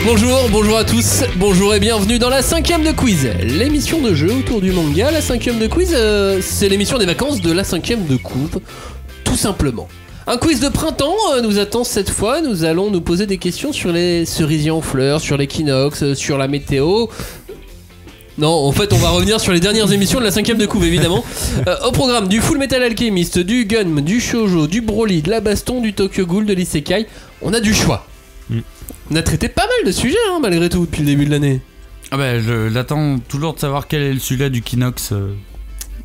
Bonjour à tous, bonjour et bienvenue dans la 5ème de quiz, l'émission de jeu autour du manga. La 5ème de quiz, c'est l'émission des vacances de la 5ème de coupe, tout simplement. Un quiz de printemps nous attend cette fois. Nous allons nous poser des questions sur les cerisiers en fleurs, sur l'équinoxe, sur la météo. Non, en fait, on va revenir sur les dernières émissions de la 5ème de couve, évidemment. Au programme du Full Metal Alchemist, du Gun, du Shoujo, du Broly, de la baston, du Tokyo Ghoul, de l'Isekai. On a du choix. On a traité pas mal de sujets, hein, malgré tout, depuis le début de l'année. Ah bah, je l'attends toujours de savoir quel est le sujet du Kinox.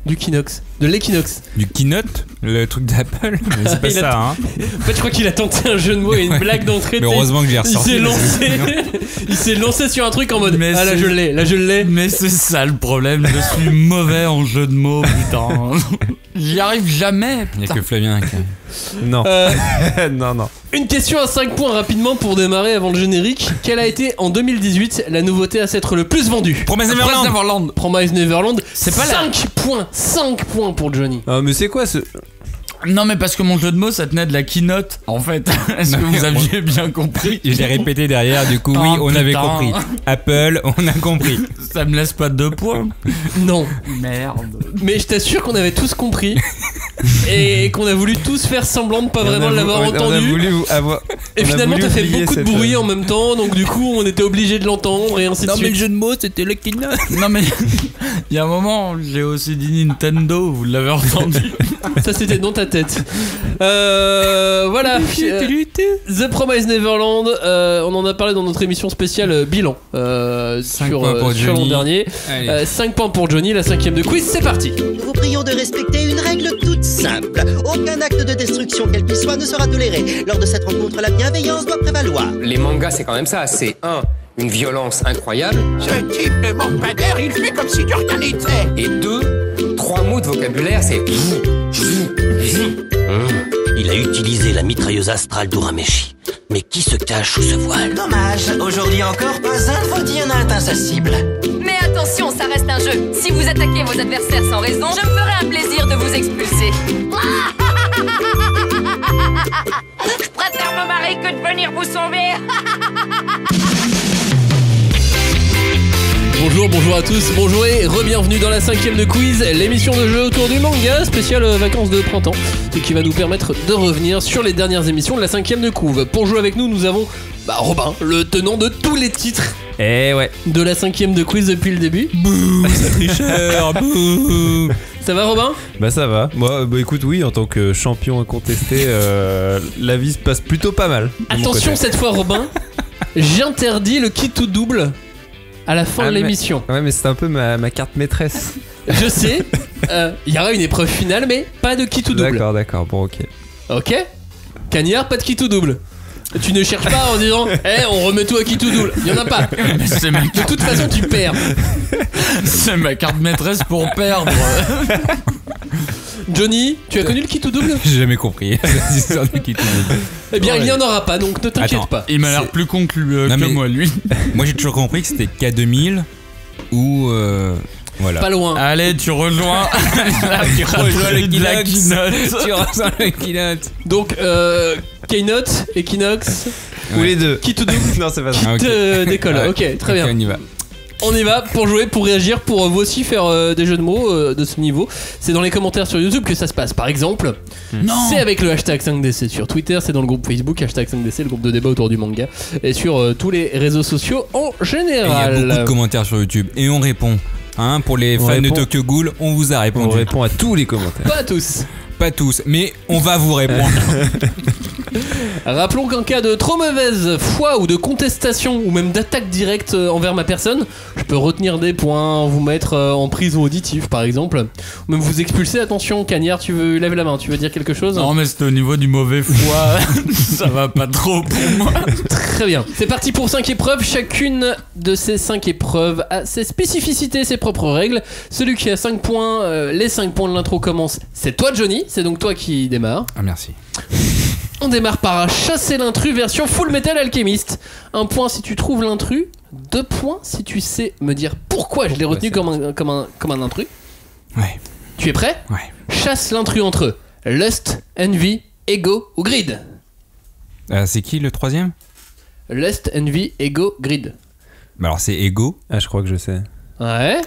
Du Kinox, de l'équinoxe. Du Keynote, le truc d'Apple. Mais c'est pas ça, hein. En fait, je crois qu'il a tenté un jeu de mots et une blague d'entrée. Mais heureusement que j'ai ressorti. Il s'est lancé sur un truc en mode Mais ah là je l'ai. Mais c'est ça le problème, je suis mauvais en jeu de mots, putain. J'y arrive jamais. Il n'y a que Flavien qui... Non. non. Une question à 5 points rapidement pour démarrer avant le générique. Quelle a été en 2018 la nouveauté à s'être le plus vendue? Promise Neverland. Promise Neverland. C'est pas 5 points pour Johnny. Ah mais c'est quoi ce... Non mais parce que mon jeu de mots ça tenait de la keynote en fait. Est-ce que vous aviez bien compris? Je l'ai répété derrière, du coup oui, on avait compris. Apple, on a compris. Ça me laisse pas 2 points. Non. Merde. Mais je t'assure qu'on avait tous compris et qu'on a voulu tous faire semblant de pas vraiment l'avoir entendu. On a voulu avoir... Et finalement t'as fait beaucoup de bruit en même temps, donc du coup on était obligé de l'entendre et ainsi de suite. Non mais le jeu de mots c'était le keynote. Non mais il y a un moment j'ai aussi dit Nintendo, vous l'avez entendu. Ça c'était dans ta tête. Voilà. The Promised Neverland. On en a parlé dans notre émission spéciale bilan sur l'an dernier. 5 points pour Johnny, la 5ème de quiz. C'est parti. Nous vous prions de respecter une règle toute simple. Aucun acte de destruction quel qu'il soit ne sera toléré. Lors de cette rencontre, la bienveillance doit prévaloir. Les mangas, c'est quand même ça. C'est une violence incroyable. Ce type ne manque pas d'air, il fait comme si de rien n'était. Et 3 mots de vocabulaire, c'est Il a utilisé la mitrailleuse astrale d'Urameshi. Mais qui se cache sous ce voile? Dommage, aujourd'hui encore, pas un de vos dires n'a atteint sa cible. Mais attention, ça reste un jeu. Si vous attaquez vos adversaires sans raison, je me ferai un plaisir de vous expulser. Je préfère me marier que de venir vous sauver. Bonjour à tous, bonjour et re-bienvenue dans la 5ème de quiz, l'émission de jeu autour du manga, spéciale vacances de printemps, et qui va nous permettre de revenir sur les dernières émissions de la 5ème de couve. Pour jouer avec nous, nous avons Robin, le tenant de tous les titres de la 5ème de quiz depuis le début. Bouh, c'est tricheur, bouh. Ça va Robin? Bah ça va. Moi, écoute, oui, en tant que champion incontesté, la vie se passe plutôt pas mal. Attention cette fois Robin, j'interdis le kit ou double à la fin de l'émission. Ouais, mais c'est un peu ma carte maîtresse. Je sais, il y aura une épreuve finale, mais pas de kit ou double. D'accord, bon, ok. Ok. Cagnard, pas de kit ou double. Tu ne cherches pas en disant on remet tout à kit ou double. Il y en a pas. De toute façon, tu perds. C'est ma carte maîtresse pour perdre. Johnny, tu as connu le kit ou double? J'ai jamais compris cette histoire de kit ou double. Eh bien, il n'y en aura pas, donc ne t'inquiète pas. Il m'a l'air plus con que moi, lui. Moi, j'ai toujours compris que c'était K2000 ou... voilà. Pas loin. Allez, tu rejoins tu rejoins le Keynote. Tu rejoins le Keynote. Donc, Keynote, Equinox, ou les deux. Kit ou double? Non, c'est pas ça. Kit d'école, ok, très bien. On y va. On y va pour jouer, pour réagir, pour vous aussi faire des jeux de mots de ce niveau. C'est dans les commentaires sur YouTube que ça se passe. Par exemple, c'est avec le hashtag 5DC sur Twitter, c'est dans le groupe Facebook hashtag 5DC, le groupe de débat autour du manga, et sur tous les réseaux sociaux en général. Il y a beaucoup de commentaires sur YouTube et on répond. Pour les fans de Tokyo Ghoul, on vous a répondu. On répond à tous les commentaires. Pas à tous. Pas tous, mais on va vous répondre. Rappelons qu'en cas de trop mauvaise foi ou de contestation ou même d'attaque directe envers ma personne, je peux retenir des points, vous mettre en prison auditive par exemple, ou même vous expulser. Attention, Cagnard, tu veux lève la main, tu veux dire quelque chose? Non mais c'était au niveau du mauvais foi. Ça va pas trop pour moi. Très bien, c'est parti pour 5 épreuves. Chacune de ces 5 épreuves a ses spécificités, ses propres règles. Celui qui a 5 points, les 5 points de l'intro commencent. C'est toi Johnny, c'est donc toi qui démarre. Ah merci. On démarre par chasser l'intrus version Full Metal Alchemist. 1 point si tu trouves l'intrus, 2 points si tu sais me dire pourquoi je l'ai retenu comme un intrus. Ouais. Tu es prêt? Ouais. Chasse l'intrus entre Lust, Envy, Ego ou Greed. C'est qui le troisième? Lust, Envy, Ego, Greed. Bah alors c'est Ego. Ah, je crois que je sais. Ouais.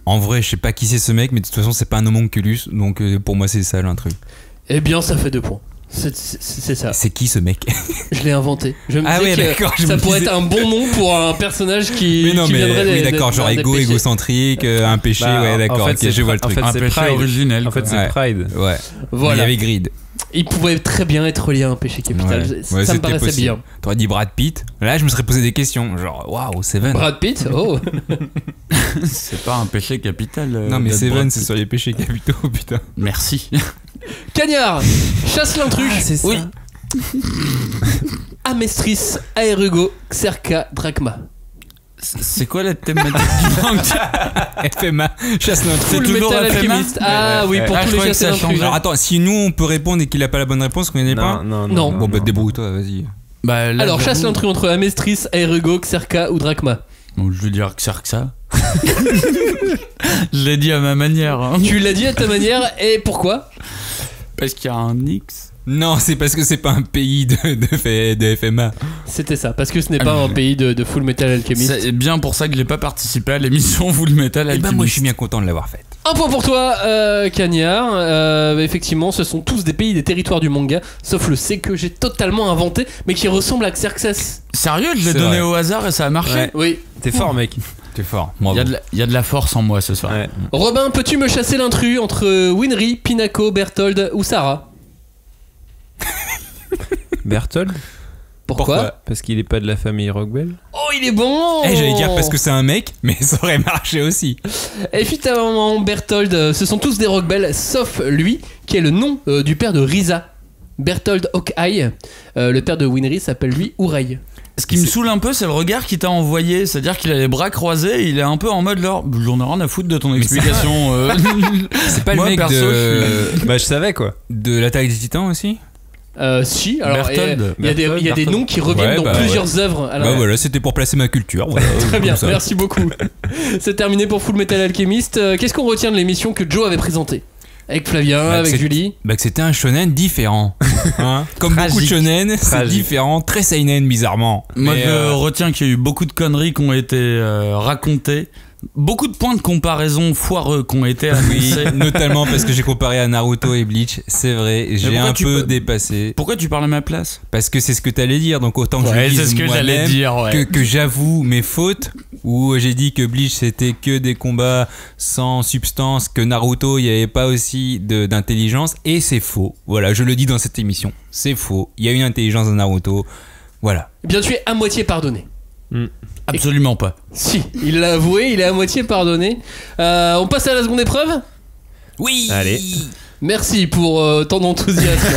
En vrai, je sais pas qui c'est ce mec, mais de toute façon, c'est pas un homonculus, donc pour moi, c'est ça l'intrus. Eh bien, ça fait 2 points. C'est ça. C'est qui ce mec? Je l'ai inventé. Je me Ah disais ouais, que d'accord, je ça me pourrait disais- être un bon nom pour un personnage qui, Mais non, qui mais viendrait oui, des- d'accord, genre des égo, péchés. égocentrique, un péché, Bah, ouais, en d'accord, fait, ok, c'est je vois le en truc. fait, Un c'est péché Pride. originel. En fait, quoi. c'est Ouais. Pride. Ouais. Voilà. Il y avait Greed. Il pouvait très bien être relié à un péché capital. Ouais. Ça Ouais, me c'était paraissait possible. bien. T'aurais dit Brad Pitt. Là, je me serais posé des questions. Genre, waouh, Seven. Brad Pitt, oh. C'est pas un péché capital. Non, mais d'être Seven, Brad c'est Pitt. sur les péchés capitaux, putain. Merci. Cagnard, chasse l'intrus. c'est ça. Oui. Amestris, Aerugo, Xerca, Drachma. C'est quoi la thématique du manque? FMA, chasse l'intrus. Full toujours Metal FMA? Alchemist. Ah oui, pour Ah, tous je les croyais que chasser ça l'intrus. changeait. Alors attends, si nous on peut répondre et qu'il a pas la bonne réponse, qu'on n'y est pas. Non. Bon, bah débrouille-toi, vas-y. Bah, là, Alors, chasse j'avoue- l'intrus entre Amestris, Aerugo, Xerca ou Drachma. Bon, je vais dire que ça. Je l'ai dit à ma manière. Hein. Tu l'as dit à ta manière, et pourquoi? Parce qu'il y a un X. Non, c'est parce que c'est pas un pays de FMA. C'était ça, parce que ce n'est pas un pays de Full Metal Alchemist. C'est bien pour ça que j'ai pas participé à l'émission Full Metal Et Alchemist. bah, moi je suis bien content de l'avoir faite. Un point pour toi, Cagnard. Effectivement, ce sont tous des pays des territoires du manga, sauf le C que j'ai totalement inventé, mais qui ressemble à Xerxes. Sérieux, je l'ai C'est donné vrai. au hasard et ça a marché. Ouais. Oui. T'es fort, mec. T'es fort. Il Bravo. y a de la force en moi ce soir. Ouais. Robin, peux-tu me chasser l'intrus entre Winry, Pinako, Berthold ou Sarah? Berthold. Pourquoi? Parce qu'il est pas de la famille Rockwell. Oh, il est bon! J'allais dire parce que c'est un mec, mais ça aurait marché aussi. Évidemment, Berthold, ce sont tous des Rockbell, sauf lui, qui est le nom du père de Risa. Berthold Hawkeye. Le père de Winry s'appelle lui Urei. Ce qui me saoule un peu, c'est le regard qu'il t'a envoyé. C'est-à-dire qu'il a les bras croisés et il est un peu en mode genre, j'en ai rien à foutre de ton explication. C'est pas Moi, le mec perso, Bah, je savais quoi. de l'attaque des titans aussi? Si, alors Berthold. il y a des Berthold. noms qui reviennent Ouais, dans bah, plusieurs œuvres. à la- Bah voilà, c'était pour placer ma culture. Voilà, Très bien, comme ça. merci beaucoup. C'est terminé pour Full Metal Alchemist. Qu'est-ce qu'on retient de l'émission que Joe avait présentée? Avec Flavien, Bah, avec c'est- Julie. Bah que c'était un shonen différent. Hein. Comme beaucoup de Tragique. shonen, c'est Tragique. différent, très seinen bizarrement. Moi, Mais, je retiens qu'il y a eu beaucoup de conneries qui ont été racontées. Beaucoup de points de comparaison foireux qui ont été oui, annoncés. notamment parce que j'ai comparé à Naruto et Bleach, c'est vrai, j'ai pourquoi un tu peu peux- dépassé. Pourquoi tu parles à ma place? Parce que c'est ce que t'allais dire, donc autant que Ouais, je c'est dise ce que j'allais moi-même, dire, ouais. que j'avoue mes fautes, où j'ai dit que Bleach c'était que des combats sans substance, que Naruto il n'y avait pas aussi d'intelligence, et c'est faux. Voilà, je le dis dans cette émission, c'est faux. Il y a une intelligence dans Naruto, voilà. Eh bien, tu es à moitié pardonné. Absolument pas. Si, il l'a avoué, il est à moitié pardonné. On passe à la seconde épreuve. Oui. Allez. Merci pour tant d'enthousiasme.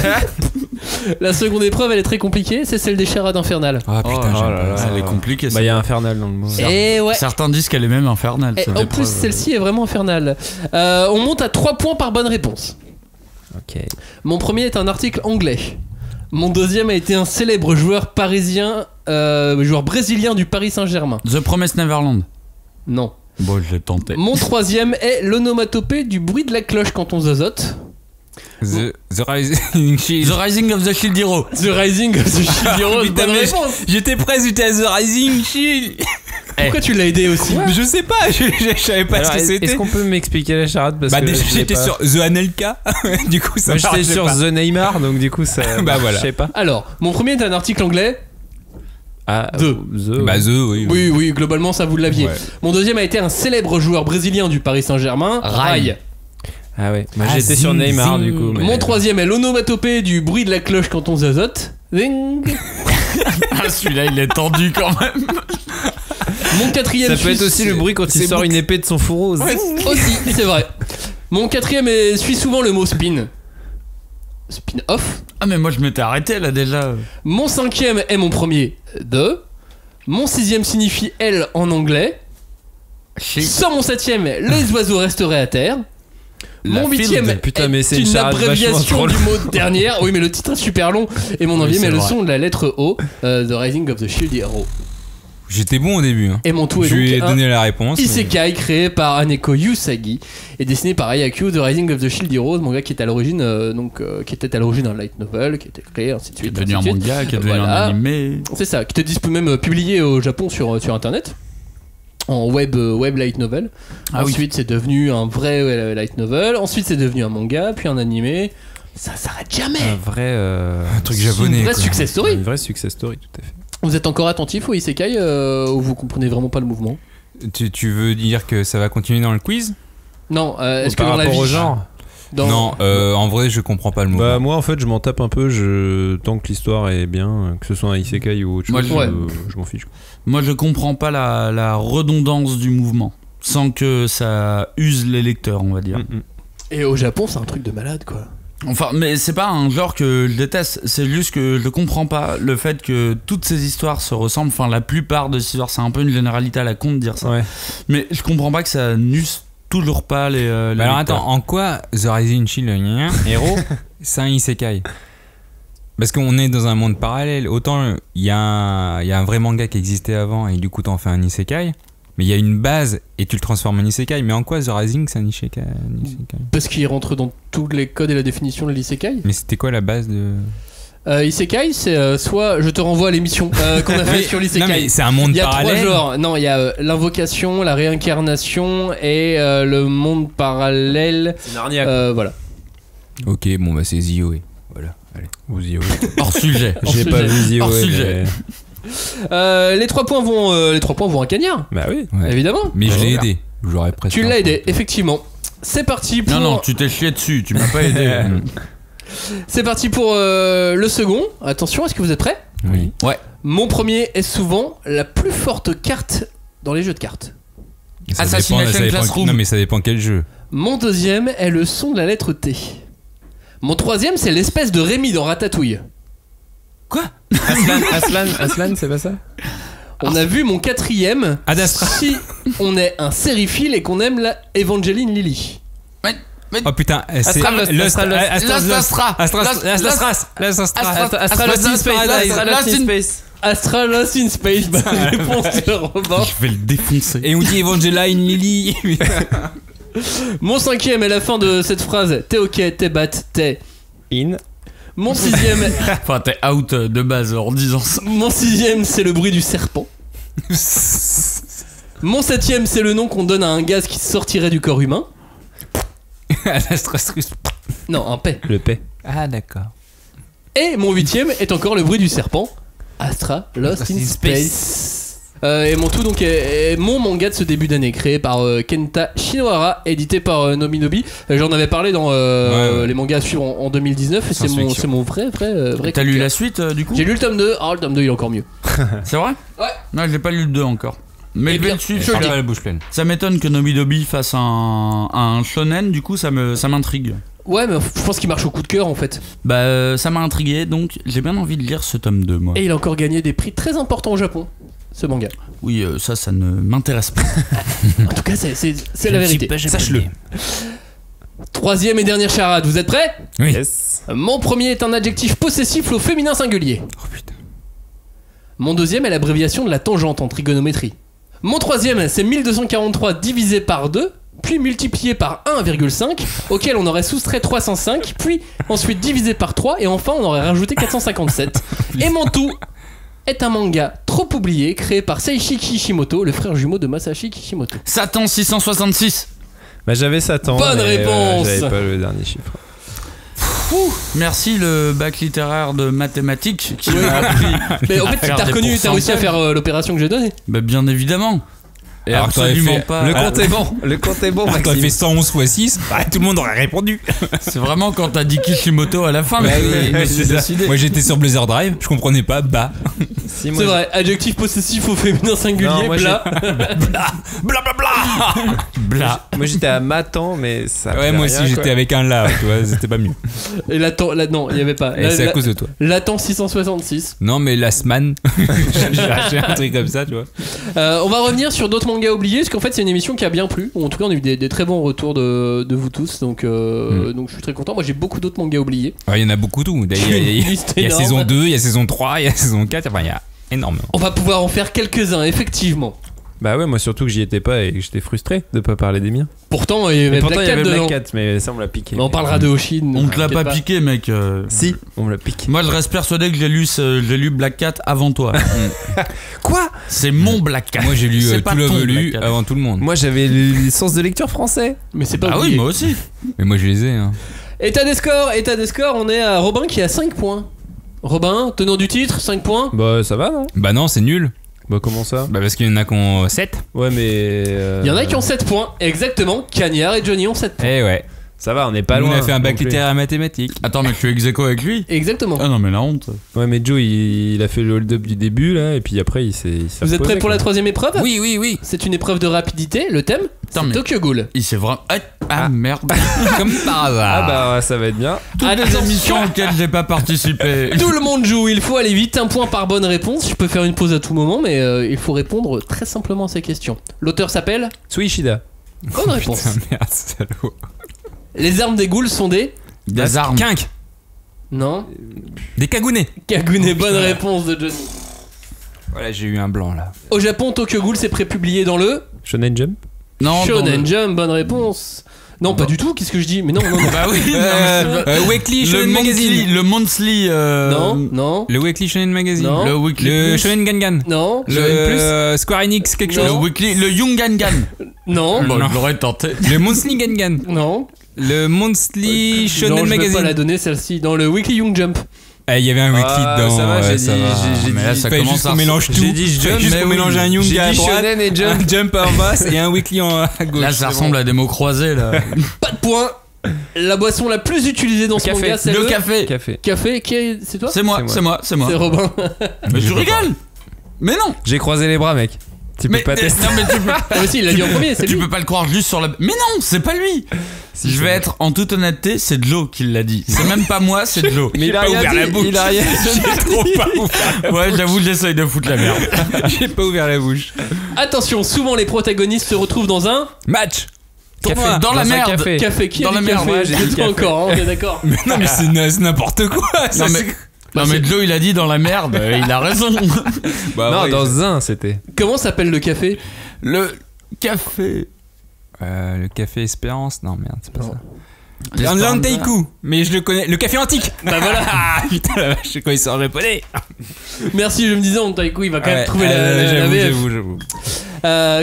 La seconde épreuve, elle est très compliquée, c'est celle des charades infernales. Ah putain, j'aime pas ça. Elle est compliquée. Bah, il y a Infernal dans le mot. Et ouais. Certains disent qu'elle est même infernale. Et cette en plus, épreuve. celle-ci est vraiment infernale. On monte à 3 points par bonne réponse. Ok. Mon premier est un article anglais. Mon deuxième a été un célèbre joueur parisien, joueur brésilien du Paris Saint-Germain. The Promised Neverland. Non. Bon, je l'ai tenté. Mon troisième est l'onomatopée du bruit de la cloche quand on zozote. The Rising Shield. The Rising of the Shield Hero. The Rising of the Shield Hero, Putain, bonne mais réponse. J'étais prêt, c'était à The Rising Shield. Pourquoi tu l'as aidé aussi? Mais je sais pas, je savais pas Alors, ce que c'était. est-ce qu'on peut m'expliquer la charade parce Bah que déjà je l'ai j'étais pas. sur The Anelka, du coup ça Moi j'étais marchait sur pas. The Neymar, donc du coup ça. Bah voilà. Je sais pas. Alors, mon premier est un article anglais. Ah, The. Bah The, oui. Oui, oui, globalement, ça vous l'aviez. Ouais. Mon deuxième a été un célèbre joueur brésilien du Paris Saint-Germain, Rai. Ah ouais. Moi Ah, j'étais sur zing, Neymar zing. du coup. Mais... Mon troisième est l'onomatopée du bruit de la cloche quand on zozote. Zing. Ah, celui-là, il est tendu quand même. Mon quatrième Ça peut être suit- aussi le bruit quand il c'est sort beau. une épée de son fourreau. Ouais, aussi, c'est vrai. Mon quatrième suit souvent le mot spin. Spin-off. Ah, mais moi, je m'étais arrêté là déjà. Mon cinquième est mon premier de. Mon sixième signifie elle en anglais. Sur mon septième, les oiseaux resteraient à terre. Mon huitième Putain, mais c'est est une une charade abréviation vachement du trop mot dernière. Oui, mais le titre est super long. Et mon Oui, neuvième c'est est le vrai. son de la lettre O. The Rising of the Shield Hero. J'étais bon au début. Hein. Et mon tout est Je lui ai donc donné la réponse. Isekai créé par Haneko Usagi et dessiné par Ayakyu The Rising of the Shield Heroes, manga qui est à l'origine qui était à l'origine un light novel, qui a été créé ainsi de Qui est suite. devenu un ainsi de suite. manga, qui est devenu un Voilà. animé. C'est ça, qui était même publié au Japon sur internet en web light novel. Ah oui. Ensuite c'est devenu un vrai light novel. Ensuite c'est devenu un manga, puis un animé. Ça s'arrête jamais. Un vrai. Un truc C'est japonais. une vraie quoi. success story. Une vraie success story, tout à fait. Vous êtes encore attentif au Isekai ou vous comprenez vraiment pas le mouvement? Tu veux dire que ça va continuer dans le quiz? Non, est-ce que Par dans la rapport vie au genre. Non, en vrai, je comprends pas le mouvement. Bah, moi, en fait, je m'en tape un peu. Tant que l'histoire est bien, que ce soit un isekai ou autre Moi, chose, ouais. je m'en fiche. Moi, je comprends pas la redondance du mouvement, sans que ça use les lecteurs, on va dire. Et au Japon, c'est un truc de malade, quoi. Enfin, mais c'est pas un genre que je déteste, c'est juste que je comprends pas le fait que toutes ces histoires se ressemblent, enfin la plupart de ces histoires, c'est un peu une généralité à la con de dire ça. Ouais. Mais je comprends pas que ça n'use toujours pas les Bah alors lecteurs. attends, en quoi The Rising Shield héros, c'est un isekai? Parce qu'on est dans un monde parallèle. Autant il y a un vrai manga qui existait avant et du coup t'en fais un isekai. Mais il y a une base et tu le transformes en isekai. Mais en quoi The Rising c'est un isekai? Parce qu'il rentre dans tous les codes et la définition de l'isekai. Mais c'était quoi la base de... Isekai, c'est soit je te renvoie à l'émission qu'on a fait sur l'isekai. Non mais c'est un monde Il y a parallèle. 3 genres. Non, il y a l'invocation, la réincarnation et le monde parallèle. C'est Narnia. Voilà. Ok, bon bah c'est Zio. Voilà, allez. Ou Zio. Hors sujet. J'ai pas vu Zio. Hors sujet. Les 3 points vont à Cagnard, Bah oui. Ouais. évidemment. Mais je l'ai aidé. J'aurais presque. Tu l'as aidé, effectivement. C'est parti pour. Non, tu t'es chié dessus, tu m'as pas aidé. C'est parti pour le second. Attention, est-ce que vous êtes prêts? Oui. Ouais. Mon premier est souvent la plus forte carte dans les jeux de cartes. Ça Assassination dépend- Classroom. Non mais ça dépend quel jeu. Mon deuxième est le son de la lettre T. Mon troisième, c'est l'espèce de Rémi dans Ratatouille. Aslan, c'est pas ça? On a vu mon quatrième. Ad Astra. Si on est un sériephile et qu'on aime la Evangeline Lilly. Oh putain, c'est Astra, Lost Astra. Astra Lost in Space. Bonne réponse de Robin. Je vais le défoncer. Et on dit Evangeline Lily. Mon cinquième est la fin de cette phrase. T'es ok, t'es bat, t'es. In. Mon sixième, Enfin, t'es out de base en disant ça. mon sixième, c'est le bruit du serpent. Mon septième, c'est le nom qu'on donne à un gaz qui sortirait du corps humain. Non, un P. Le paix. Ah d'accord. Et mon huitième est encore le bruit du serpent. Astra Lost in Space. Et mon tout donc est mon manga de ce début d'année, créé par Kenta Shinohara, édité par Nominobi. J'en avais parlé dans Ouais. les mangas à suivre en 2019 et Science-fiction. c'est mon vrai T'as coup lu de cœur. la suite du coup? J'ai lu le tome 2. Ah, le tome 2 il est encore mieux. C'est vrai? Ouais. Non, j'ai pas lu le 2 encore. Mais Eh je vais bien, le suivre. je ça- lis. la bouche pleine. Ça m'étonne que Nomidobi fasse un shonen, du coup ça m'intrigue. Ouais, mais je pense qu'il marche au coup de cœur en fait. Bah ça m'a intrigué, donc j'ai bien envie de lire ce tome 2 moi. Et il a encore gagné des prix très importants au Japon, ce manga. Oui, ça ne m'intéresse pas. En tout cas, c'est la vérité. Sache-le. Troisième et dernière charade, vous êtes prêts? Oui. Yes. Mon premier est un adjectif possessif au féminin singulier. Oh putain. Mon deuxième est l'abréviation de la tangente en trigonométrie. Mon troisième, c'est 1243 divisé par 2, puis multiplié par 1,5, auquel on aurait soustrait 305, puis ensuite divisé par 3, et enfin on aurait rajouté 457. Et mon tout est un manga trop oublié, créé par Seishi Kishimoto, le frère jumeau de Masashi Kishimoto. Satan 666. Bah j'avais Satan. Bonne mais, réponse. j'avais pas le dernier chiffre. Merci le bac littéraire de mathématiques qui m'a appris. Mais en fait, faire t'as des reconnu, t'as réussi à faire l'opération que j'ai donnée. Bah bien évidemment. Et Alors que t'aurais absolument fait- pas. Le compte est bon. Le compte est bon, Quand t'as Maxime. fait 111 x 6, bah, tout le monde aurait répondu. C'est vraiment quand t'as dit Kishimoto à la fin, mais je me suis C'est ça. décidé. Moi j'étais sur Blazer Drive, je comprenais pas, bah. Si, moi, C'est vrai, adjectif possessif au féminin singulier, Non, moi, bla. Bla. Moi j'étais à Matan, mais ça. Ouais, fait moi rien, aussi quoi. j'étais avec un là, tu vois, c'était pas mieux. Et non, il y avait pas. Et c'est à cause de toi. Latent 666. Non, mais Last Man, j'ai lâché un truc comme ça, tu vois. On va revenir sur d'autres mangas oubliés, parce qu'en fait c'est une émission qui a bien plu. En tout cas, on a eu des très bons retours de vous tous, donc je suis très content. Moi j'ai beaucoup d'autres mangas oubliés. Il y en a beaucoup tout. D'ailleurs, il y a Liste il y a énorme. saison 2, il y a saison 3, il y a saison 4, enfin il y a Énormément. On va pouvoir en faire quelques-uns, effectivement. Bah ouais, moi surtout que j'y étais pas et que j'étais frustré de pas parler des miens. Pourtant, il y avait Pourtant, Black il y avait Cat dedans. Black Cat, mais ça on me l'a piqué. Mais on parlera de Oshin. On te l'a pas t'inquiète piqué, mec. Si, on me l'a piqué. Moi, je reste persuadé que j'ai lu Black Cat avant toi. Quoi? C'est mon Black Cat. Moi j'ai lu C'est tout pas le ton velu Black Cat. avant tout le monde. Moi j'avais le licence de lecture français. Mais c'est pas Ah oui, oublié. moi aussi. Mais moi je les ai. Hein. État des scores, on est à Robin qui a 5 points. Robin, tenant du titre, 5 points. Bah ça va non? Bah non, c'est nul. Bah comment ça? Bah parce qu'il y en a qui ont 7. Ouais mais... Il y en a qui ont 7 points, exactement. Cagnard et Johnny ont 7 points. Eh ouais. Ça va, on est pas Nous, loin. on a fait un bac non plus. littéraire mathématiques. Attends, mais tu es ex-aequo avec lui? Exactement. Ah non, mais la honte. Ouais mais Joe il a fait le hold-up du début là et puis après il s'est Vous êtes prêts pour la troisième épreuve? Oui, oui, oui. C'est une épreuve de rapidité. Le thème, Putain, c'est mais- Tokyo Ghoul. Il s'est vraiment. Ah merde. Comme par hasard. Ah bah ça va être bien. Toutes les Attention. émissions auxquelles j'ai pas participé. Tout le monde joue, il faut aller vite, un point par bonne réponse. Je peux faire une pause à tout moment, mais il faut répondre très simplement à ces questions. L'auteur s'appelle Suishida. Bonne réponse. Putain, merde, salaud. Les armes des ghouls sont des... Des armes. Quinque. Non. Des cagounets. Kagune, bonne réponse de Johnny. Voilà, j'ai eu un blanc là. Au Japon, Tokyo Ghoul s'est prépublié dans le Shonen Jump. Non, dans Shonen le- Jump, bonne réponse. Non, pas du tout, qu'est-ce que je dis? Mais non, non, non. Bah oui. Weekly Le Shonen Magazine. Le monthly. Non, non, Le Weekly Shonen Magazine. Non. Le weekly. Le plus. Shonen Gangan. non, Le Square Enix quelque Non. Le chose. weekly. Le Yungangan. non, Bon, je l'aurais tenté. Le Monthly Gangan. non. Le Monthly Non, Shonen je vais pas la Magazine. donner celle-ci. Dans le Weekly Young Jump. Ah, il y avait un Weekly Ah, dedans. ça va, ouais, j'ai ça dit- va. j'ai Mais là, dit- ça Fallait commence juste à qu'on mélange tout. J'ai dit Fallait Jump, juste mais qu'on oui. mélange un Young J'ai à dit droite, Shonen et Jump. un Jump en bas et un Weekly à gauche. Là, ça ressemble à des mots croisés là. Pas de point. La boisson la plus utilisée dans ce Café. manga, c'est Le le café. Café. café. Qui est... C'est toi? C'est moi, C'est c'est moi, c'est moi. C'est Robin. Mais tu rigoles. Mais non. J'ai croisé les bras mec. Tu peux Mais pas tester. non, mais tu peux. Ah, aussi, il l'a dit en premier, c'est Tu lui. peux pas le croire juste sur la. Mais non, c'est pas lui. Si, Je c'est vais moi. être en toute honnêteté, c'est Joe qui l'a dit. C'est même pas moi, c'est Joe. Mais il a pas rien ouvert la dit. bouche. Il a rien Trop pas ouvert. Ouais, j'avoue, j'essaye de foutre la merde. J'ai pas ouvert la bouche. Attention, souvent les protagonistes se retrouvent dans un Match. Tournoi. Dans la un merde. café. café. Qui Dans a la dit merde, café? ouais, j'ai dit C'est toi café. encore, hein, on est d'accord. Mais non, mais c'est n'importe quoi. Ça, Non mais, c'est- non, mais Joe il a dit dans la merde, il a raison. Bah, Non, ouais, dans un c'était. Comment s'appelle le café? Le café. Le café Espérance. Non, merde, c'est pas ça. J'espère Un pas. Teiku. Mais je le connais. Le café antique. Bah voilà. Ah putain, la vache, je connais ça en japonais. Merci, je me disais, on taïkou, il va quand même Ouais, trouver la VF. J'avoue.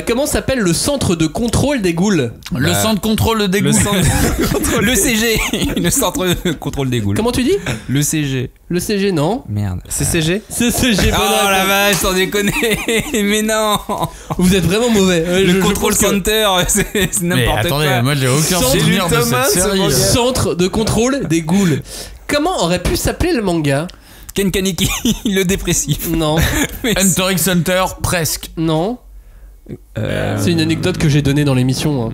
Comment s'appelle le centre de contrôle des ghouls? Le centre de contrôle de dégoût. Le centre. Le CG. Le centre de contrôle des ghouls. Comment tu dis? Le CG. Le CG, non? Merde. CCG. CCG, Oh bonne la réponse. vache, sans déconner. Mais non. Vous êtes vraiment mauvais. Ouais, Le je control pense que- center, c'est Mais n'importe attendez, quoi. moi j'ai aucun Sans souvenir lu de Thomas, cette ce série. manga. Centre de contrôle des ghouls. Comment aurait pu s'appeler le manga? Ken Kaneki, le dépressif. Non, Mais Hunter x Hunter, presque. non. C'est une anecdote que j'ai donnée dans l'émission. Hein.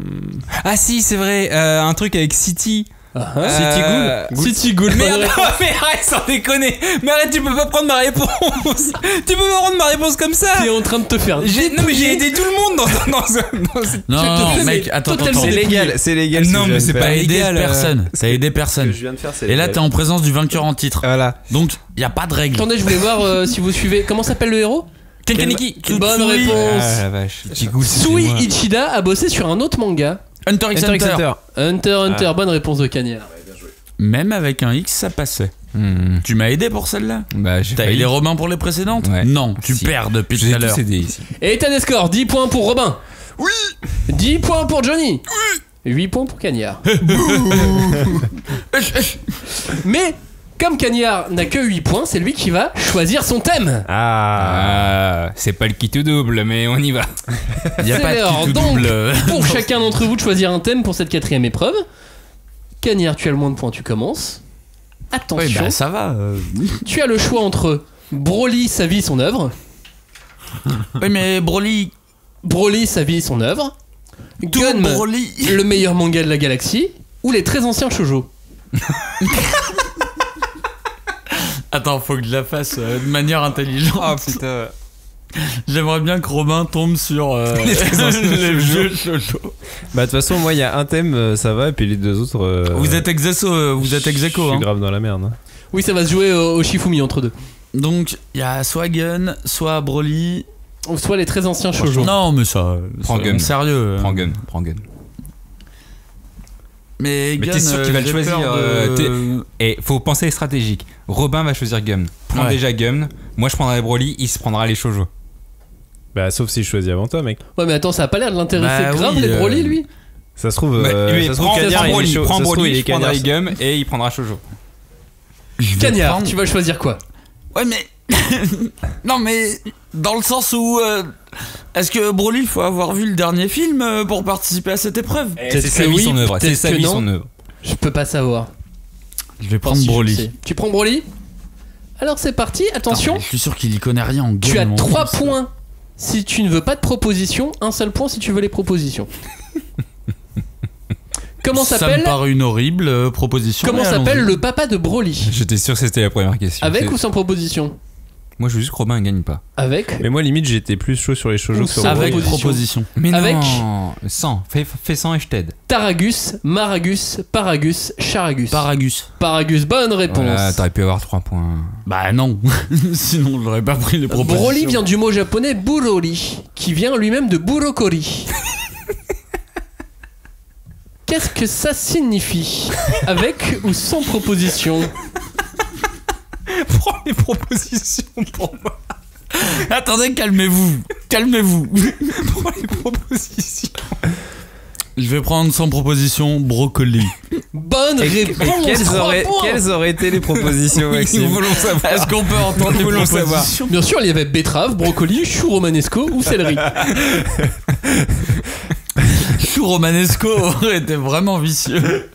Ah si, c'est vrai, un truc avec City. City Ghoul. City Ghoul. Merde, bonne réponse. mais arrête sans déconner. Mais arrête, tu peux pas prendre ma réponse. Tu peux pas prendre ma réponse comme ça. T'es en train de te faire. Non mais j'ai aidé tout le monde dans cette... Non, Je te non, fais, mec, mais attends, totalement attends. C'est dépouillé. légal, c'est légal. Non, ce que mais je c'est viens de pas faire. T'as aidé légal, personne. T'as aidé Ce que personne. je viens de faire, c'est Et là, légal. t'es en présence du vainqueur en titre. Voilà. Donc, y a pas de règle. Attendez, je voulais voir si vous suivez. Comment s'appelle le héros? Ken Kaneki. Bonne Tsui. réponse. Ah la vache. Sui Ichida a bossé sur un autre manga. Hunter x Hunter x Hunter. Hunter. Hunter. Bonne réponse de Cagnard. Même avec un X, ça passait. Tu m'as aidé pour celle-là? Bah j'ai T'as failli. aidé Robin pour les précédentes? Ouais. Non, tu Si. perds depuis Je tout vous à ai l'heure. tous aidé ici. Et état des scores, 10 points pour Robin. Oui. 10 points pour Johnny. 8 points pour Cagnard. Mais comme Cagnard n'a que 8 points, c'est lui qui va choisir son thème. Ah. C'est pas le kit double, mais on y va. Y a C'est pas de l'heure qui tout donc double. pour chacun d'entre vous de choisir un thème pour cette 4ème épreuve. Cagnard, tu as le moins de points, tu commences. Attention, Oui, bah ça va. tu as le choix entre Broly, sa vie, son œuvre. Oui, mais Broly. Broly, sa vie, son œuvre. Tout Gunm, Broly. le meilleur manga de la galaxie. Ou les très anciens shoujo. Attends, faut que je la fasse de manière intelligente. Oh putain. J'aimerais bien que Robin tombe sur Les très anciens les shoujo. vieux shoujo. Bah de toute façon moi il y a un thème ça va et puis les deux autres. Vous êtes ex aequo, Je hein. suis grave dans la merde. Hein. Oui, ça va se jouer au Shifumi entre deux. Donc, il y a soit Gun, soit Broly. Ou soit les très anciens shoujo. Non, mais ça. Prends Gun. Sérieux. Prends Gun. Mais Gun, t'es sûr qu'il va le j'ai choisir. peur Et faut penser stratégique. Robin va choisir Gun. Prends Ouais. déjà Gun. Moi, je prendrai Broly. Il se prendra les shoujo. Bah, sauf si je choisis avant toi, mec. Ouais, mais attends, ça a pas l'air de l'intéresser Bah grave oui, les Broly, lui. Ça se trouve. Mais ça se trouve, prends Cagnard, il est Broly. chaud. Prends Ça se trouve, Broly. il est Je prendrai Cagnard. Gun et il prendra shoujo. je vais Cagnard, prendre- tu vas choisir quoi? Ouais, mais. Non, mais. Dans le sens où. Est-ce que Broly, il faut avoir vu le dernier film pour participer à cette épreuve? C'est sa que vie, oui, son œuvre. C'est peut-être sa que vie, non. son œuvre. Je peux pas savoir. Je vais Enfin, prendre si, je le Broly. sais. Tu prends Broly? Alors c'est parti, attention. Attends, je suis sûr qu'il y connaît rien en Gun. Tu as mon 3 fils. points si tu ne veux pas de propositions, un seul point si tu veux les propositions. Comment Ça me s'appelle paraît une horrible proposition. Comment mais s'appelle allons-y. le papa de Broly? J'étais sûr que c'était la première question. Avec C'est- ou sans proposition? Moi, je veux juste que Robin gagne pas. Avec. Mais moi, limite, j'étais plus chaud sur les shoujo Ou que sur sans Avec Broly. proposition. Mais Avec- non 100. Fais 100 et je t'aide. Taragus, Maragus, Paragus, Charagus. Paragus. Paragus, bonne réponse. Voilà, t'aurais pu avoir 3 points. Bah non. Sinon, j'aurais pas pris les propositions. Broly vient du mot japonais Burori, qui vient lui-même de Burokori. Qu'est-ce que ça signifie? Avec ou sans proposition? Prends les propositions pour moi. Attendez, calmez-vous. Calmez-vous. Prends les propositions. Je vais prendre sans proposition brocoli. Bonne réponse. Quelles 3 points. auraient été les propositions, Nous Maxime? voulons savoir. Est-ce qu'on peut entendre Nous les voulons savoir. propositions? Bien sûr, il y avait betterave, brocoli, chou romanesco ou céleri. Chou romanesco aurait été vraiment vicieux.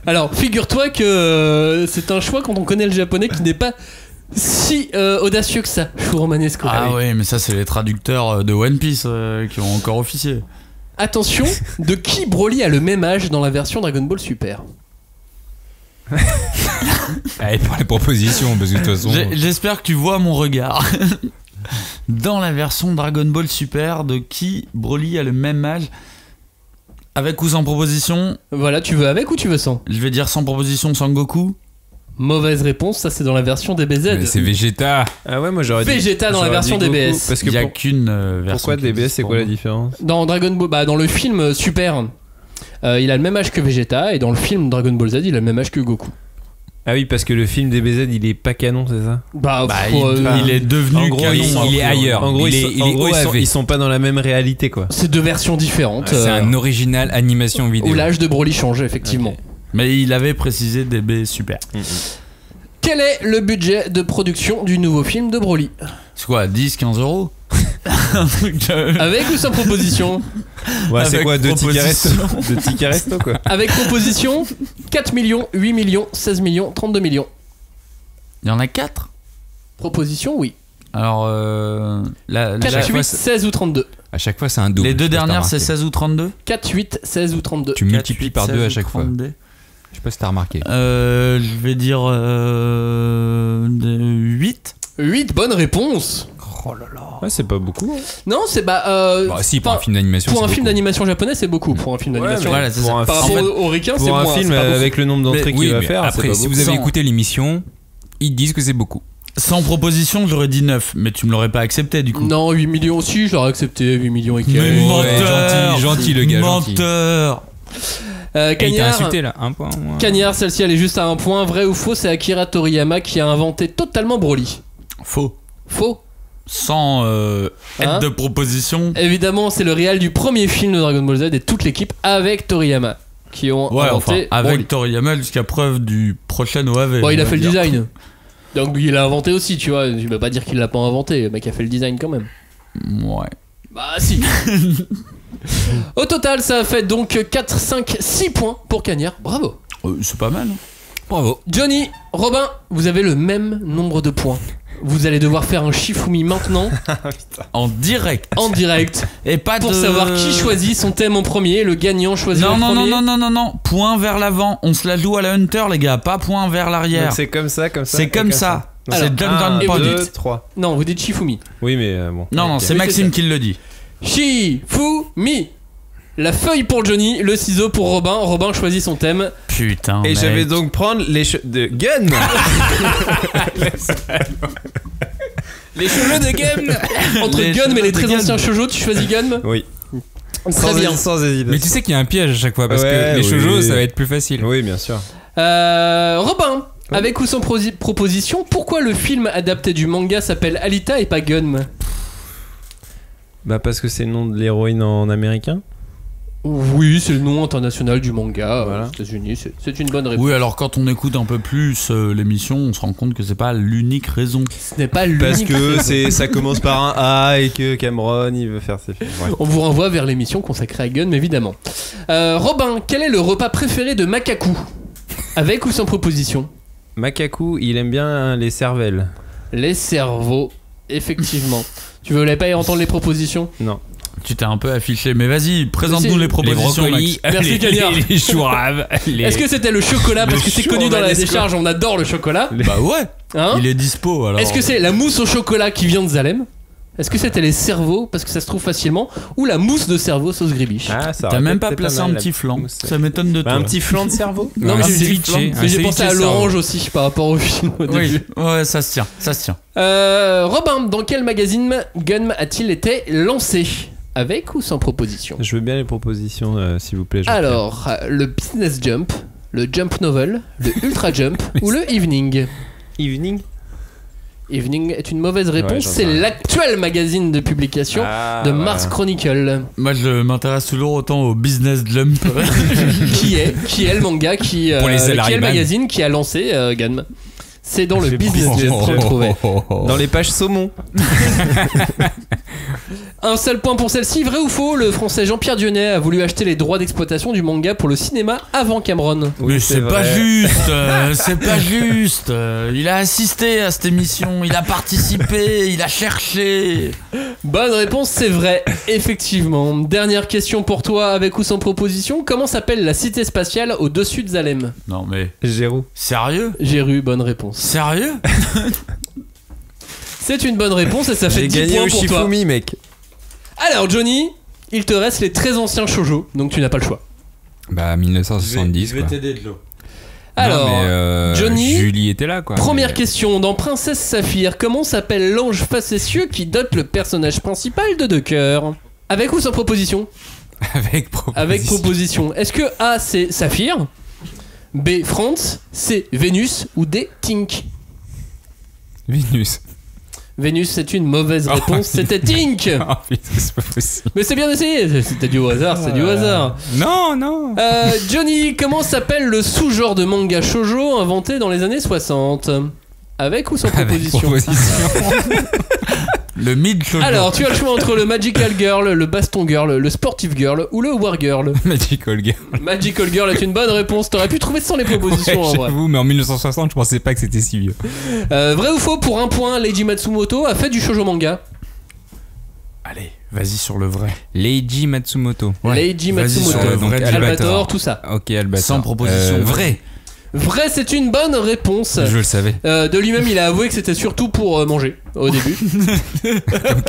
Alors, figure-toi que c'est un choix quand on connaît le japonais qui n'est pas si audacieux que ça, chou romanesco. Ah ouais, mais ça, c'est les traducteurs de One Piece qui ont encore officié. Attention, de qui Broly a le même âge dans la version Dragon Ball Super? Allez, prends les propositions, parce que de toute façon. J'espère que tu vois mon regard. Dans la version Dragon Ball Super, de qui Broly a le même âge? Avec ou sans proposition? Voilà, tu veux avec ou tu veux sans? Je vais dire sans proposition, sans Goku. Mauvaise réponse, ça c'est dans la version DBZ. Mais c'est Vegeta. Ah ouais, moi j'aurais dit. Vegeta dans la j'aurais version dit Goku, DBS. Parce que Il n'y a qu'une version. pourquoi qui DBS, existe c'est pour quoi la moi. différence? Dans Dragon Ball, dans le film Super, il a le même âge que Vegeta, et dans le film Dragon Ball Z, il a le même âge que Goku. Ah oui, parce que le film DBZ, il est pas canon, c'est ça? Bah, Il est devenu En gros, canon, il est après. ailleurs. En gros, il est OAV. ils sont pas dans la même réalité, quoi. c'est deux versions différentes. C'est un original animation vidéo. où l'âge de Broly change, effectivement. Mais il avait précisé DB Super. Quel est le budget de production du nouveau film de Broly? C'est quoi, 10, 15 euros? Avec ou sans proposition? Ouais, c'est Avec quoi, de tickets resto? proposition. De tickets resto, quoi. Avec proposition, 4 millions, 8 millions, 16 millions, 32 millions. Il y en a 4. Proposition, oui. Alors, 4, 8, 16 ou 32. À chaque fois, c'est un double. les deux je sais pas si dernières, t'as c'est remarqué. 16 ou 32? 4, 8, 16 ou 32. Tu multiplies par 2 à chaque fois. Je sais pas si t'as remarqué. Je vais dire 8. 8, bonne réponse. Ouais, c'est pas beaucoup. Hein. Non, c'est Bah, si, pour un film d'animation. Pour c'est un film beaucoup. d'animation japonais, c'est beaucoup. Pour un film d'animation. Voilà, c'est pour ça. un Par film- rapport au requin, c'est Pour un moins. film c'est pas beaucoup. avec le nombre d'entrées Mais qu'il oui, va mais faire, après, c'est si pas vous beaucoup. avez Sans- écouté l'émission, ils disent que c'est beaucoup. Sans proposition, j'aurais dit 9, mais tu me l'aurais pas accepté du coup. Non, 8 millions aussi, je l'aurais accepté. 8 millions et quelques. Mais Ouais, menteur, gentil le gars, gentil. menteur. Et il t'a Cagnard, insulté là, un point. Moi. Cagnard, celle-ci elle est juste à un point. Vrai ou faux, c'est Akira Toriyama qui a inventé totalement Broly. Faux. Faux. Sans aide Hein de proposition. Évidemment, c'est le réal du premier film de Dragon Ball Z et toute l'équipe avec Toriyama qui ont Ouais, enfin, inventé avec Broly. Toriyama jusqu'à preuve du prochain OAV. Bon, il on a va fait le dire. design. Donc il a inventé aussi, tu vois. Je vais pas dire qu'il l'a pas inventé, le mec a fait le design quand même. Ouais. Bah si. Au total, ça a fait donc 4, 5, 6 points pour Cagnard. Bravo. C'est pas mal. Bravo. Johnny, Robin, vous avez le même nombre de points. Vous allez devoir faire un Shifumi maintenant, En direct. en direct, Et pas pour de... savoir qui choisit son thème en premier. Le gagnant choisit Non, en non, non, premier. non, non, non, non. Point vers l'avant. On se la joue à la Hunter, les gars. Pas point vers l'arrière. Donc c'est comme ça, comme ça. C'est et comme ça. Alors, C'est Dungeon et vous Pandit. 2, 3. Non, vous dites Shifumi. Oui, mais bon. Non, non, Ok. c'est Oui, Maxime c'est ça. qui le dit. Shifumi. La feuille pour Johnny, le ciseau pour Robin. Robin choisit son thème. Putain. Et mec. je vais donc prendre les de Gun. Les cheveux de Gun. Entre Les Gun et les cheveux très de anciens shoujo, tu choisis Gun. Oui. Très bien. Sans hésitation. Mais tu sais qu'il y a un piège à chaque fois parce Ouais, que les oui. shoujo ça va être plus facile. Oui, bien sûr. Robin, avec ou sans proposition, pourquoi le film adapté du manga s'appelle Alita et pas Gun? Bah parce que c'est le nom de l'héroïne en américain. Oui, c'est le nom international du manga Voilà. aux États-Unis. C'est une bonne réponse. Oui, alors quand on écoute un peu plus l'émission, on se rend compte que c'est pas l'unique raison. Ce n'est pas Parce l'unique. que ça commence par un A et que Cameron il veut faire ses films. Ouais. On vous renvoie vers l'émission consacrée à Gun, évidemment. Robin, quel est le repas préféré de Makaku? Avec ou sans proposition? Makaku, il aime bien les cervelles. Les cerveaux, effectivement. Tu voulais pas y entendre les propositions? Non. Tu t'es un peu affiché, mais vas-y, présente-nous les Les propositions. brocolis, Max. Merci, les, Cagnard. les choux raves, les- Est-ce que c'était le chocolat? Parce que c'est chou connu dans la romanesco. décharge, on adore le chocolat. Bah ouais, Hein? il est dispo alors. Est-ce que c'est la mousse au chocolat qui vient de Zalem? Est-ce que c'était les cerveaux, parce que ça se trouve facilement? Ou la mousse de cerveau sauce gribiche? Ah, ça T'as aurait même peut-être pas placé mal, un la petit flan. mousse. Ça m'étonne de Bah, toi. un petit flan de cerveau. Non, mais un j'ai ceviche, mais j'ai pensé à l'orange aussi. aussi par rapport au film au Oui, début. ouais, ça se tient, ça se tient. Robin, dans quel magazine Gun a-t-il été lancé? Avec ou sans proposition? Je veux bien les propositions, s'il vous plaît. Jean-Pierre. Alors, le Business Jump, le Jump Novel, le Ultra Jump ou le Evening? Evening. Evening est une mauvaise réponse, Ouais, j'en sais c'est rien. l'actuel magazine de publication Ah, de voilà. Mars Chronicle. Moi, je m'intéresse toujours autant au Business Jump. qui est le manga qui Pour les qui est le salaryman. magazine qui a lancé Gun. C'est dans le J'ai Business beaucoup Jump qu'on le trouvait. Dans les pages saumon. Un seul point pour celle-ci, vrai ou faux? Le français Jean-Pierre Dionnet a voulu acheter les droits d'exploitation du manga pour le cinéma avant Cameron. Mais c'est pas vrai. juste, c'est pas juste. Il a assisté à cette émission, il a participé, il a cherché. Bonne réponse, c'est vrai, effectivement. Dernière question pour toi, avec ou sans proposition. Comment s'appelle la cité spatiale au-dessus de Zalem? Non mais, Gérou. sérieux? Géru, bonne réponse. Sérieux? C'est une bonne réponse et ça fait J'ai 10 gagné points au pour toi. Shifumi, mec. Alors Johnny, il te reste les très anciens shoujo, donc tu n'as pas le choix. Bah 1970 Je vais quoi. t'aider de l'eau. Alors, Non, mais, Johnny, Julie était là quoi. première Mais- question, dans Princesse Saphir, comment s'appelle l'ange facétieux qui dote le personnage principal de deux cœurs? Avec ou sans proposition? Avec proposition. Avec proposition. Est-ce que A c'est Saphir, B Franz, C Vénus ou D Tink? Vénus. Vénus, c'est une mauvaise réponse, c'était Tink. Oh putain, c'est pas possible. Mais c'est bien essayé, c'était du hasard, c'est du hasard. Non, non. Johnny, comment s'appelle le sous-genre de manga shoujo inventé dans les années 60? Avec ou sans Avec proposition? proposition. Le mid shoujo. Alors, tu as le choix entre le Magical Girl, le Baston Girl, le Sportive Girl ou le War Girl. Magical Girl. Magical Girl est une bonne réponse, t'aurais pu trouver sans les propositions en vrai. J'avoue, mais en 1960, je pensais pas que c'était si vieux. Vrai ou faux, pour un point, Leiji Matsumoto a fait du shoujo manga. Allez, vas-y sur le vrai. Leiji Matsumoto. Leiji vas-y Matsumoto, sur le donc vrai. Albator, tout ça. Ok, Albator. Sans proposition. Vrai. Vrai, c'est une bonne réponse. Je le savais. De lui-même, il a avoué que c'était surtout pour manger au début. Comme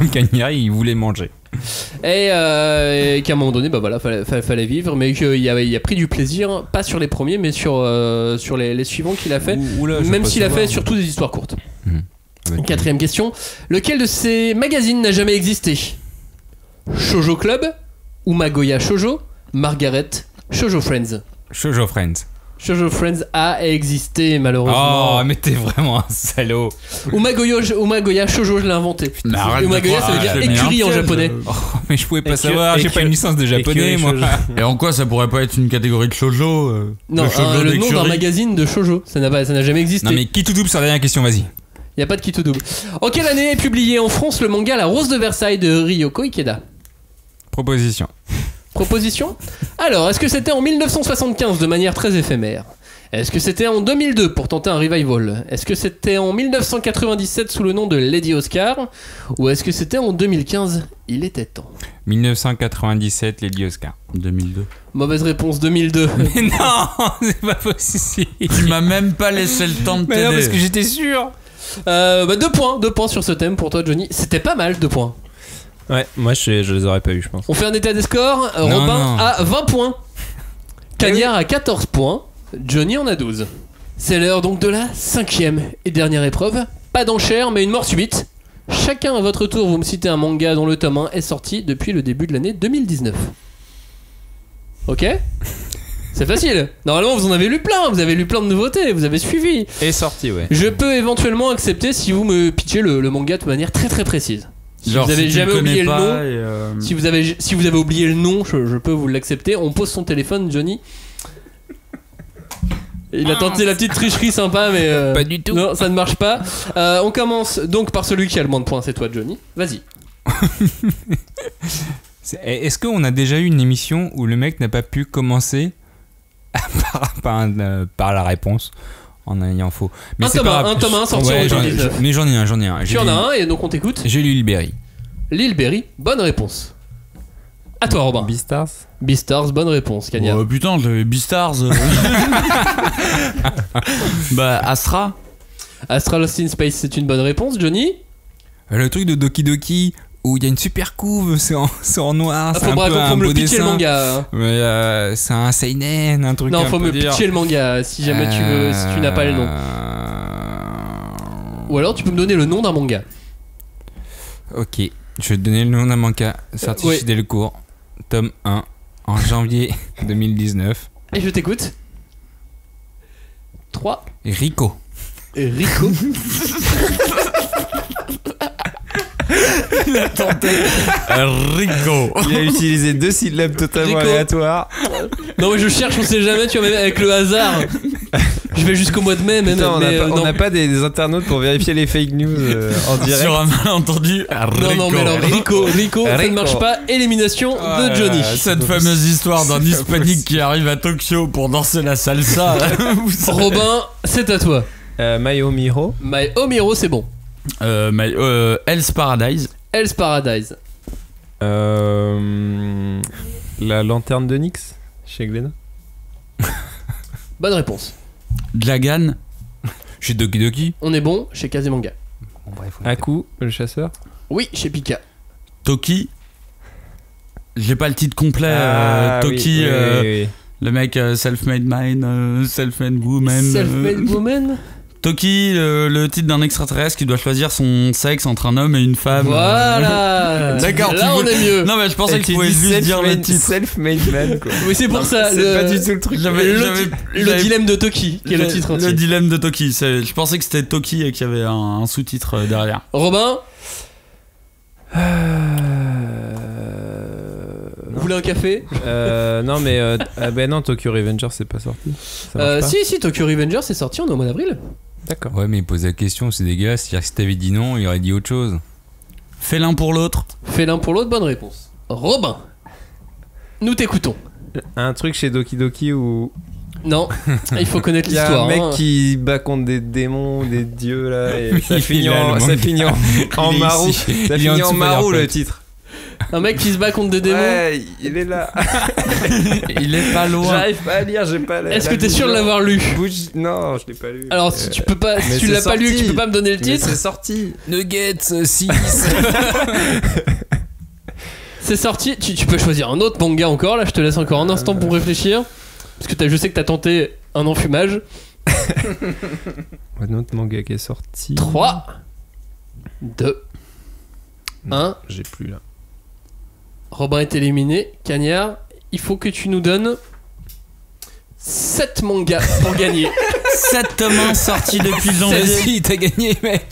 Cagnard, il voulait manger. Et qu'à un moment donné, bah voilà, fallait vivre, mais qu'il a pris du plaisir, pas sur les premiers, mais sur les suivants qu'il a fait, Oula, je veux même pas s'il a savoir. fait surtout des histoires courtes. Avec- Quatrième question, lequel de ces magazines n'a jamais existé? Shoujo Club, Umagoya Shoujo, Margaret, Shoujo Friends. Shoujo Friends. Shoujo Friends a existé malheureusement. Oh, mais t'es vraiment un salaud. Umagoya Shoujo, je l'ai inventé. Mais arrête de Umagoya, ça veut croire, dire je l'ai mis écurie en piège. japonais. Oh, mais je pouvais pas Écu- savoir, j'ai pas une licence de japonais, écurie moi. shoujo. Et en quoi ça pourrait pas être une catégorie de shoujo Non, le shoujo le nom d'un d'écurie. magazine de shoujo, ça n'a jamais existé. Non, mais qui tout double sur la dernière question, vas-y. Y a pas de qui tout double. En quelle année est publié en France le manga La Rose de Versailles de Ryoko Ikeda? Proposition. Proposition? Alors, est-ce que c'était en 1975 de manière très éphémère? Est-ce que c'était en 2002 pour tenter un revival? Est-ce que c'était en 1997 sous le nom de Lady Oscar? Ou est-ce que c'était en 2015? Il était temps. 1997, Lady Oscar. 2002. Mauvaise réponse, 2002. Mais non, c'est pas possible. Tu m'as même pas laissé le temps de Mais non, parce t'aider. que j'étais sûr. 2 points sur ce thème pour toi, Johnny. C'était pas mal, 2 points. Ouais, moi je les aurais pas eu, je pense. On fait un état des scores. Non, Robin non. a 20 points. Cagnard a 14 points. Johnny en a 12. C'est l'heure donc de la 5e et dernière épreuve. Pas d'enchère, mais une mort subite. Chacun à votre tour, vous me citez un manga dont le tome 1 est sorti depuis le début de l'année 2019. Ok ? C'est facile. Normalement, vous en avez lu plein. Vous avez lu plein de nouveautés. Vous avez suivi. Et sorti, ouais. Je peux éventuellement accepter si vous me pitchez le manga de manière très très précise. Si Genre, vous avez si tu jamais le oublié le connais nom, pas et, si vous avez oublié le nom, je peux vous l'accepter. On pose son téléphone, Johnny. Il a tenté la petite tricherie sympa, mais Pas du tout. Non, ça ne marche pas. On commence donc par celui qui a le moins de points. C'est toi, Johnny. Vas-y. Est-ce qu'on a déjà eu une émission où le mec n'a pas pu commencer par la réponse en ayant faux? Mais Un c'est tome pas 1, grave. un tome 1 sorti en 2019. Mais j'en ai un. Tu en as un et donc on t'écoute. J'ai lu Lilberry. Lilberry, bonne réponse. À toi, Robin. Beastars. Beastars, bonne réponse. Cagnard. Oh putain, j'avais Beastars. Bah, Astra. Astra Lost in Space, c'est une bonne réponse. Johnny. Le truc de Doki Doki où il y a une super couve, c'est en noir, c'est Faut un peu un me beau le pitcher le dessin. manga. Mais c'est un seinen, un truc. Non, un faut peu me dur. pitcher le manga si jamais tu veux, si tu n'as pas le nom. Ou alors tu peux me donner le nom d'un manga. Ok, je vais te donner le nom d'un manga sorti oui. chez Delcourt, tome 1, en janvier 2019. Et je t'écoute. 3. Rico. Rico. Rico. Il a utilisé 2 syllabes totalement Rico. aléatoires. Non mais je cherche, on sait jamais, tu vois, même avec le hasard. Je vais jusqu'au mois de mai même. Putain, mais, on n'a pas des internautes pour vérifier les fake news en direct. Sur un malentendu. Non, mais alors Rico, ça ne marche pas. Élimination de Johnny. Cette fameuse histoire d'un hispanique qui arrive à Tokyo pour danser la salsa. Robin, c'est à toi. My Omiro. My Omiro, c'est bon. Hell's Paradise. Hell's Paradise. La lanterne de Nyx chez Glénat. Bonne réponse. Dragan. Chez Doki Doki. On est bon chez Kazemanga. Bon, bref, Aku, le chasseur. Oui, chez Pika. Toki. J'ai pas le titre complet. Toki, oui. le mec self-made man, self-made woman. Self-made woman. Toki, le titre d'un extraterrestre qui doit choisir son sexe entre un homme et une femme. Voilà. D'accord, Là on est mieux. Non mais je pensais que tu pouvais juste dire le titre. Self-made man, quoi. Oui, c'est pour ça. C'est pas du tout le truc. Le dilemme de Toki, qui est le titre entier. Le dilemme de Toki. Je pensais que c'était Toki et qu'il y avait un sous-titre derrière. Robin. Vous voulez un café? Non mais ben non, Tokyo Revenger c'est pas sorti. Ça marche pas. Si, Tokyo Revenger c'est sorti, on est au mois d'avril. D'accord. Ouais, mais il pose la question, c'est dégueulasse. C'est-à-dire que si t'avais dit non, il aurait dit autre chose. Fais l'un pour l'autre. Fais l'un pour l'autre, bonne réponse. Robin, nous t'écoutons. Un truc chez Doki Doki où Non, il faut connaître il y a l'histoire. un mec hein. qui bat contre des démons, des dieux là, et ça Il finit est là, en le manga. en Il est marou. ici. Ça Il est finit en en dessous, marou Firefox. le titre. Un mec qui se bat contre des démons. Ouais, il est là. Il est pas loin. J'arrive pas à lire, j'ai pas la. Est-ce que t'es sûr de l'avoir lu? Non, je l'ai pas lu. Alors si tu peux pas, si mais tu c'est l'as pas lu, sorti. tu peux pas me donner le Mais titre. c'est sorti. Nuggets 6. C'est sorti. Tu peux choisir un autre manga encore. Là, je te laisse encore un instant pour réfléchir, parce que je sais que t'as tenté un enfumage. Un autre manga qui est sorti. 3, 2, 1. J'ai plus là. Robin est éliminé. Cagnard, il faut que tu nous donnes 7 mangas pour gagner. 7 tomes 1 sortis depuis janvier. Si, t'as gagné, mec.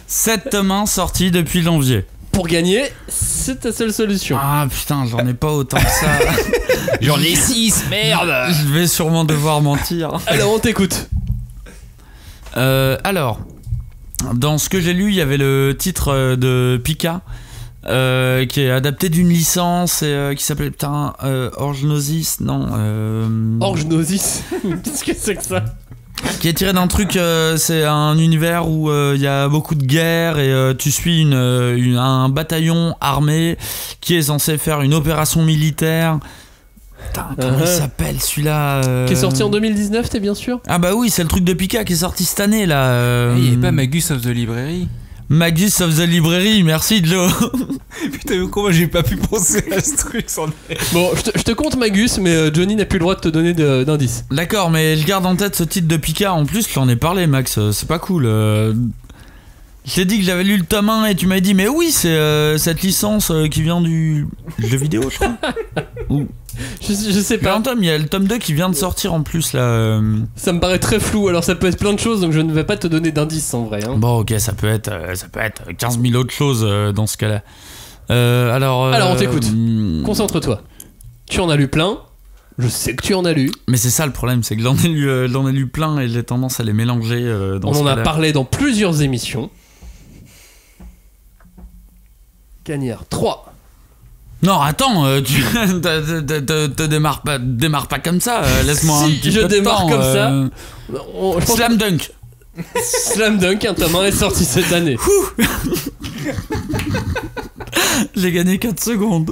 7 tomes 1 sortis depuis janvier. Pour gagner, c'est ta seule solution. Ah putain, j'en ai pas autant que ça. J'en ai 6, merde. Je vais sûrement devoir mentir. Alors on t'écoute. Alors, dans ce que j'ai lu, il y avait le titre de Pika. Qui est adapté d'une licence et qui s'appelait Orgnosis, non Orgnosis. Qu'est-ce que c'est que ça? Qui est tiré d'un truc, c'est un univers où il y a beaucoup de guerres et tu suis un bataillon armé qui est censé faire une opération militaire. Putain, comment il s'appelle celui-là Qui est sorti en 2019, t'es bien sûr? Ah bah oui, c'est le truc de Pika qui est sorti cette année là. Il y avait pas Magus of the Library. Magus of the Librairie, merci Joe. Putain, comment j'ai pas pu penser à ce truc sans... Bon, je te compte Magus, mais Johnny n'a plus le droit de te donner d'indices. D'accord, mais je garde en tête ce titre de Pika. En plus, je t'en ai parlé, Max. C'est pas cool. Je t'ai dit que j'avais lu le tome 1 et tu m'as dit, mais oui, c'est cette licence qui vient du jeu vidéo, je crois. Ou... Je sais pas. Il y a le tome 2 qui vient de sortir en plus là. Ça me paraît très flou, alors ça peut être plein de choses, donc je ne vais pas te donner d'indices en vrai. Hein. Bon, ok, ça peut être 15 000 autres choses dans ce cas-là. Alors, on t'écoute. Concentre-toi. Tu en as lu plein. Je sais que tu en as lu. Mais c'est ça le problème, c'est que j'en ai lu plein et j'ai tendance à les mélanger. On en a parlé dans plusieurs émissions. Cagnard 3. Non, attends, tu te démarre pas comme ça. Laisse-moi un petit peu de temps. Si je démarre comme ça. Slam Dunk. Slam Dunk, un tome 1 est sorti cette année. J'ai gagné 4 secondes.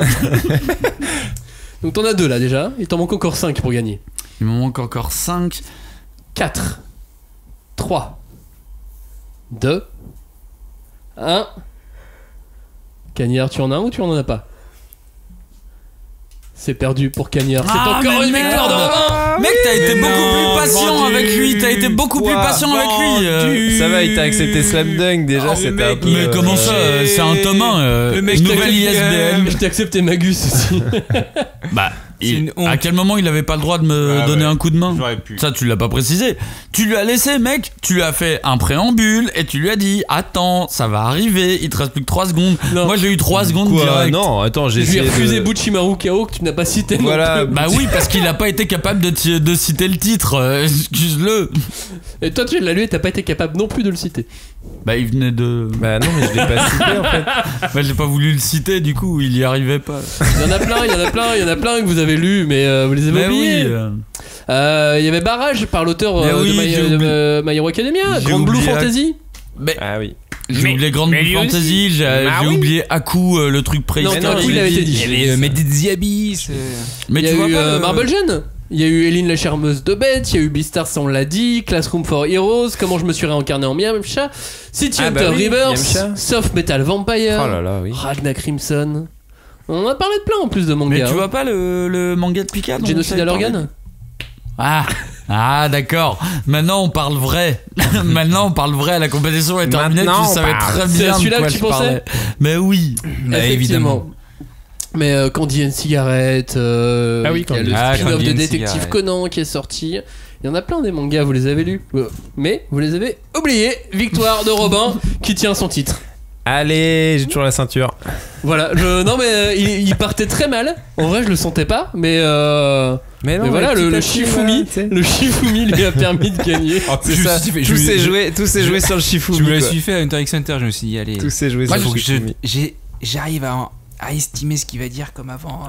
Donc t'en as 2 là déjà. Il t'en manque encore 5 pour gagner. Il m'en manque encore 5. 4 3 2 1. Cagnard, tu en as un ou tu en as pas? C'est perdu pour Cagnard. C'est encore une victoire de Robin. Mec, t'as été beaucoup plus patient avec lui. T'as été beaucoup plus patient avec lui. Ça va, il t'a accepté Slam Dunk déjà. C'était un peu. Mais comment ça? C'est un tome 1. Le mec, nouvelle ISBN. Je t'ai accepté Magus aussi. Bah. À quel moment il avait pas le droit de me donner un coup de main? Ça tu l'as pas précisé. Tu lui as laissé, mec, tu lui as fait un préambule et tu lui as dit attends, ça va arriver, il te reste plus que 3 secondes. Non. Moi j'ai eu 3 secondes direct. Non, attends, j'ai essayé. Je lui ai refusé Buchimaru Kao que tu n'as pas cité. Voilà. Bah oui, parce qu'il a pas été capable de citer le titre. Excuse-le. Et toi tu l'as lu et t'as pas été capable non plus de le citer. Bah il venait de. Bah non, mais je l'ai pas cité en fait. Bah j'ai pas voulu le citer, du coup il y arrivait pas. Il y en a plein que vous avez lu, mais vous les avez oubliés. Il y avait Barrage par l'auteur de My Hero Academia, Grand Blue Fantasy. Ah oui. J'ai oublié Grand Blue Fantasy, j'ai oublié Aku, le truc préhistorique. Non, Aku il avait été dit. Il y avait Medzi Abyss. Mais il y a eu Marble Gen. Il y a eu Eline la charmeuse de bête, il y a eu Beastars, on l'a dit, Classroom for Heroes, Comment je me suis réincarné en Miamcha, City Hunter Rebirth, Soft Metal Vampire, Ragnar Crimson. On a parlé de plein en plus de manga. Mais tu vois pas le manga de Pika? Génocide à l'organe. Ah d'accord. Maintenant on parle vrai. Maintenant on parle vrai. La compétition est terminée. Tu savais très bien de quoi je parlais. Mais oui. Évidemment. Mais Candy and Cigarette, le spin-off de Détective Conan qui est sorti. Il y en a plein des mangas, vous les avez lus. Mais vous les avez oubliés. Victoire de Robin qui tient son titre. Allez, j'ai toujours la ceinture. Voilà, non mais il partait très mal. En vrai, je le sentais pas, mais voilà, le Shifumi, lui a permis de gagner. C'est ça. Tout s'est joué sur le Shifumi. Je me la suis fait à Hunter x Hunter. Je me suis dit, allez. Tout s'est joué sur le Shifumi. J'arrive à estimer ce qu'il va dire comme avant.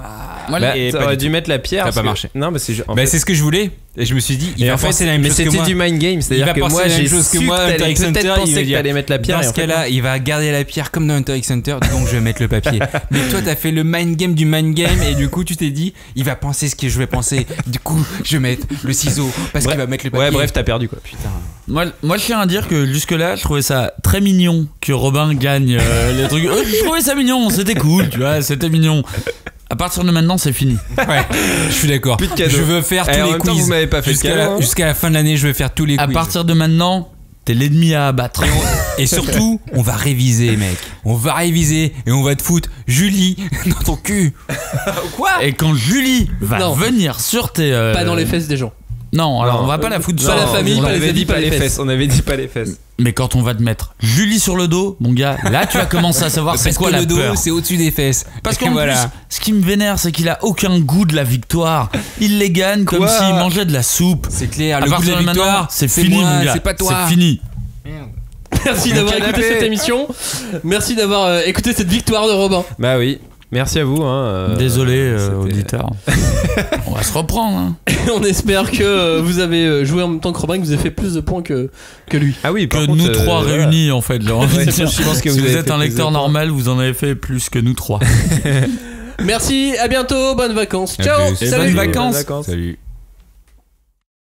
T'aurais dû mettre la pierre. Ça n'a pas marché. Non, mais c'est ce que je voulais. Et je me suis dit, il va penser la même chose que moi. Mais c'était du mind game, c'est-à-dire que moi j'ai su que t'allais peut-être penser que t'allais mettre la pierre. Dans ce cas-là, il va garder la pierre comme dans Hunter x Hunter, donc je vais mettre le papier. Mais toi, t'as fait le mind game du mind game et du coup, tu t'es dit, il va penser ce que je vais penser. Du coup, je vais mettre le ciseau parce qu'il va mettre le papier. Ouais, bref, t'as perdu quoi. Putain. Moi, je tiens à dire que jusque-là, je trouvais ça très mignon que Robin gagne les trucs. Je trouvais ça mignon, c'était cool, tu vois, c'était mignon. À partir de maintenant, c'est fini. Ouais, je suis d'accord. Plus de cadeaux. Je veux faire tous les quiz. Vous m'avez pas fait jusqu'à la fin de l'année, je vais faire tous les quiz. À partir de maintenant, t'es l'ennemi à abattre. Et surtout, on va réviser, mec. On va réviser et on va te foutre Julie dans ton cul. Quoi? Et quand Julie va venir sur tes... Pas dans les fesses des gens. Non, alors on va pas la foutre sur la famille, pas les amis, pas les fesses. On avait dit pas les fesses. Mais quand on va te mettre Julie sur le dos, mon gars, là tu vas commencer à savoir c'est quoi la peur. Parce que le dos, c'est au-dessus des fesses. Parce qu'en plus, ce qui me vénère, c'est qu'il a aucun goût de la victoire. Il les gagne comme s'il mangeait de la soupe. C'est clair, le goût de la victoire, c'est fini, mon gars. C'est pas toi. C'est fini. Merci d'avoir écouté cette émission. Merci d'avoir écouté cette victoire de Robin. Bah oui. Merci à vous. Désolé, auditeur. On va se reprendre. Hein. On espère que vous avez joué en même temps que Robin, que vous avez fait plus de points que lui. Ah oui, que nous trois réunis en fait. Genre, je pense que si vous êtes un lecteur normal, vous en avez fait plus que nous trois. Merci, à bientôt, bonnes vacances. Ciao, salut. Bonnes vacances. Salut.